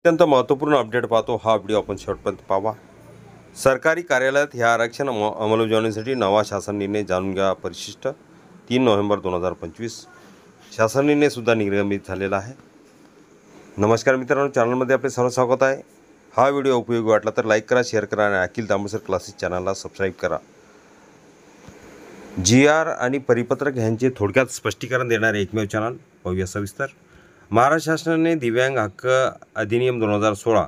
अत्यंत महत्त्वपूर्ण अपडेट पाहतो हा व्हिडिओ आपण शेवटपर्यंत पाहावा। सरकारी कार्यालयात ह्या आरक्षण अंमलबजावणीसाठी नवा शासन निर्णय जाणून घ्या। परिशिष्ट 3 नोव्हेंबर 2025 शासन निर्णय सुद्धा निर्गमित झालेला आहे। नमस्कार मित्रांनो, चॅनलमध्ये आपले सर्व स्वागत आहे। हा व्हिडिओ उपयोगी वाटला तर लाईक करा, शेअर करा आणि अखिल तांबूसर क्लासेस चॅनलला सबस्क्राईब करा। GR आणि परिपत्रक यांचे थोडक्यात स्पष्टीकरण देणारे एकमेव चॅनल पाहूया सविस्तर। महाराष्ट्र शासनाने दिव्यांग हक्क अधिनियम 2016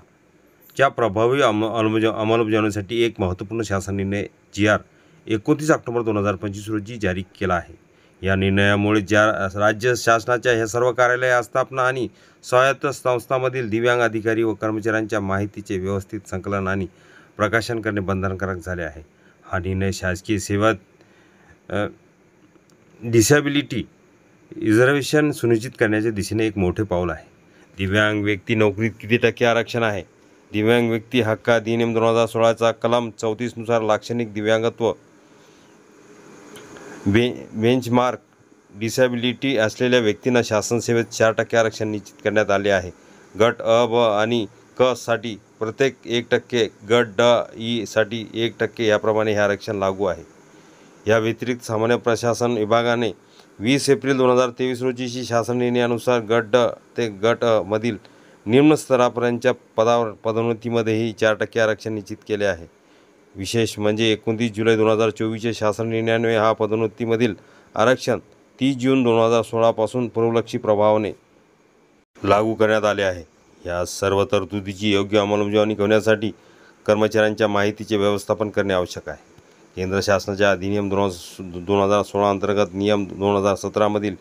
च्या प्रभावी अंमलबजावणीसाठी एक महत्त्वपूर्ण शासन निर्णय GR 29 ऑक्टोबर 2025 रोजी जारी केला आहे। या निर्णयामुळे ज्या राज्य शासनाच्या हे सर्व कार्यालय, आस्थापना आणि स्वायत्त संस्थांमधील दिव्यांग अधिकारी व कर्मचाऱ्यांच्या माहितीचे व्यवस्थित संकलन आणि प्रकाशन करणे बंधनकारक झाले आहे। हा निर्णय शासकीय सेवेत डिसेबिलिटी रिझर्वेशन सुनिश्चित करण्याच्या दिशेने एक मोठे पाऊल आहे। दिव्यांग व्यक्ती नोकरीत किती टक्के आरक्षण आहे? दिव्यांग व्यक्ती हक्क अधिनियम 2016 चा कलम 34 नुसार लाक्षणिक दिव्यांगत्व बेंचमार्क डिसेबिलिटी असलेल्या व्यक्तींना शासन सेवेत 4% आरक्षण निश्चित करण्यात आले आहे। गट अ, ब आणि क साठी प्रत्येक 1%, गट ड, ई साठी 1% याप्रमाणे हे आरक्षण लागू आहे। या व्यतिरिक्त सामान्य प्रशासन विभागाने 20 एप्रिल 2023 रोजीची शासन निर्णयानुसार गट ड ते गट अ मधील निम्न स्तरापर्यंतच्या पदावर पदोन्नतीमध्येही 4% आरक्षण निश्चित केले आहे। विशेष म्हणजे 29 जुलै 2024च्या शासन निर्णयाने हा पदोन्नतीमधील आरक्षण 30 जून 2016 पासून पूर्वलक्षी प्रभावाने लागू करण्यात आले आहे। या सर्व तरतुदीची योग्य अंमलबजावणी करण्यासाठी कर्मचाऱ्यांच्या माहितीचे व्यवस्थापन करणे आवश्यक आहे। केंद्र शासनाच्या अधिनियम 2016 अंतर्गत नियम 2017 मधील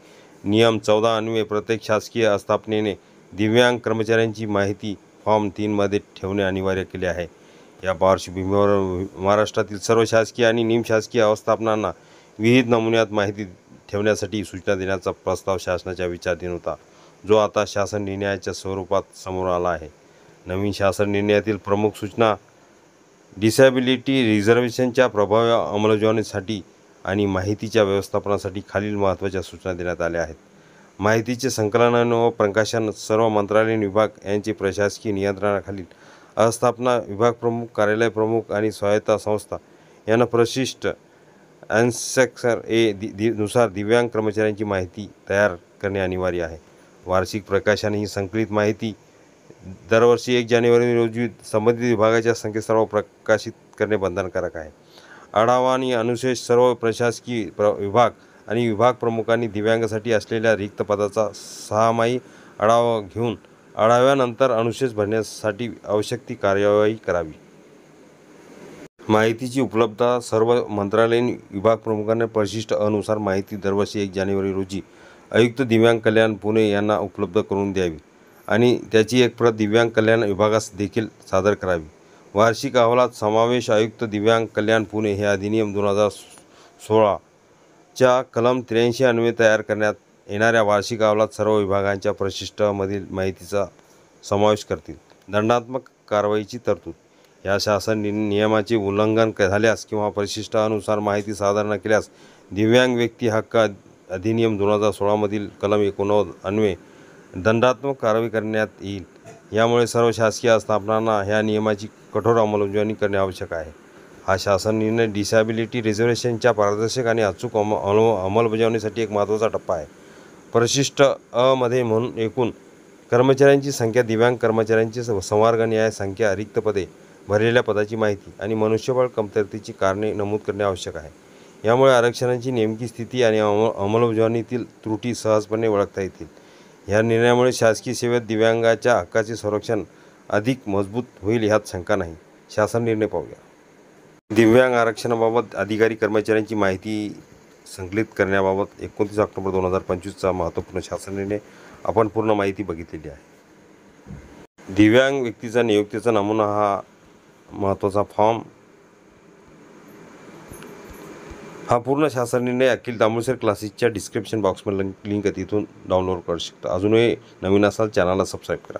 नियम 14 अन्वये प्रत्येक शासकीय आस्थापनेने दिव्यांग कर्मचाऱ्यांची माहिती फॉर्म 3 मध्ये ठेवणे अनिवार्य केले आहे। या पार्श्वभूमीवर महाराष्ट्रातील सर्व शासकीय आणि निमशासकीय आस्थापनांना विहित नमुन्यात माहिती ठेवण्यासाठी सूचना देण्याचा प्रस्ताव शासनाच्या विचाराधीन होता, जो आता शासन निर्णयाच्या स्वरूपात समोर आला आहे। नवीन शासन निर्णयातील प्रमुख सूचना डिसेबिलिटी रिझर्वेशनच्या प्रभावी अंमलबजावणीसाठी आणि माहितीच्या व्यवस्थापनासाठी खालील महत्त्वाच्या सूचना देण्यात आल्या आहेत। माहितीचे संकलन व प्रकाशन सर्व मंत्रालयीन विभाग यांचे प्रशासकीय नियंत्रणाखालील आस्थापना विभाग प्रमुख, कार्यालय प्रमुख आणि स्वायत्त संस्था यांना परिशिष्ट सेक्शन ए नुसार दिव्यांग कर्मचाऱ्यांची माहिती तयार करणे अनिवार्य आहे। वार्षिक प्रकाशन ही संकलित माहिती दरवर्षी 1 जानेवारी रोजी संबंधित विभागाच्या संकेतस्थळावर प्रकाशित करणे बंधनकारक आहे। आढावा आणि अनुशेष सर्व प्रशासकीय विभाग आणि विभाग प्रमुखांनी दिव्यांगासाठी असलेल्या रिक्त पदाचा 6माही आढावा घेऊन आढाव्यानंतर अनुशेष भरण्यासाठी आवश्यक ती कार्यवाही करावी। माहितीची उपलब्धता सर्व मंत्रालयीन विभाग प्रमुखांना परिशिष्ट अ नुसार माहिती दरवर्षी 1 जानेवारी रोजी आयुक्त दिव्यांग कल्याण पुणे यांना उपलब्ध करून द्यावी आणि त्याची एक प्रत दिव्यांग कल्याण विभागास देखील सादर करावी। वार्षिक अहवालात समावेश आयुक्त दिव्यांग कल्याण पुणे हे अधिनियम 2016 च्या कलम 83 अन्वये तयार करण्यात येणाऱ्या वार्षिक अहवालात सर्व विभागांच्या परिशिष्टामधील माहितीचा समावेश करतील। दंडात्मक कारवाईची तरतूद या शासन नियमाचे उल्लंघन झाल्यास किंवा परिशिष्टानुसार माहिती सादर न केल्यास दिव्यांग व्यक्ती हक्क अधिनियम 2016 मधील कलम 89 अन्वये दंडात्मक कारवाई करण्यात येईल। यामुळे सर्व शासकीय आस्थापनांना ह्या नियमाची कठोर अंमलबजावणी करणे आवश्यक आहे। हा शासन निर्णय डिसेबिलिटी रिझर्वेशनच्या पारदर्शक आणि अचूक अंमलबजावणीसाठी एक महत्त्वाचा टप्पा आहे। परिशिष्ट अ मध्ये म्हणून एकूण कर्मचाऱ्यांची संख्या, दिव्यांग कर्मचाऱ्यांची संवर्गनीय संख्या, रिक्त पदे, भरलेल्या पदाची माहिती आणि मनुष्यबळ कमतरतेची कारणे नमूद करणे आवश्यक आहे। यामुळे आरक्षणाची नेमकी स्थिती आणि अंमलबजावणीतील त्रुटी सहजपणे ओळखता येतील। या निर्णयामुळे शासकीय सेवेत दिव्यांगाच्या हक्काचे संरक्षण अधिक मजबूत होईल यात शंका नाही। शासन निर्णय पाहूया। दिव्यांग आरक्षणाबाबत अधिकारी कर्मचाऱ्यांची माहिती संकलित करण्याबाबत 29 ऑक्टोबर 2025 चा महत्त्वपूर्ण शासन निर्णय आपण पूर्ण माहिती बघितलेली आहे। दिव्यांग व्यक्तीचा नियुक्तीचा नमुना हा महत्त्वाचा फॉर्म, हा पूर्ण शासन निर्णय अखिल तांबूसर क्लासेसच्या डिस्क्रिप्शन बॉक्समध्ये लिंक आहे, तिथून डाउनलोड करू शकता। अजूनही नवीन असाल चॅनलला सबस्क्राईब करा।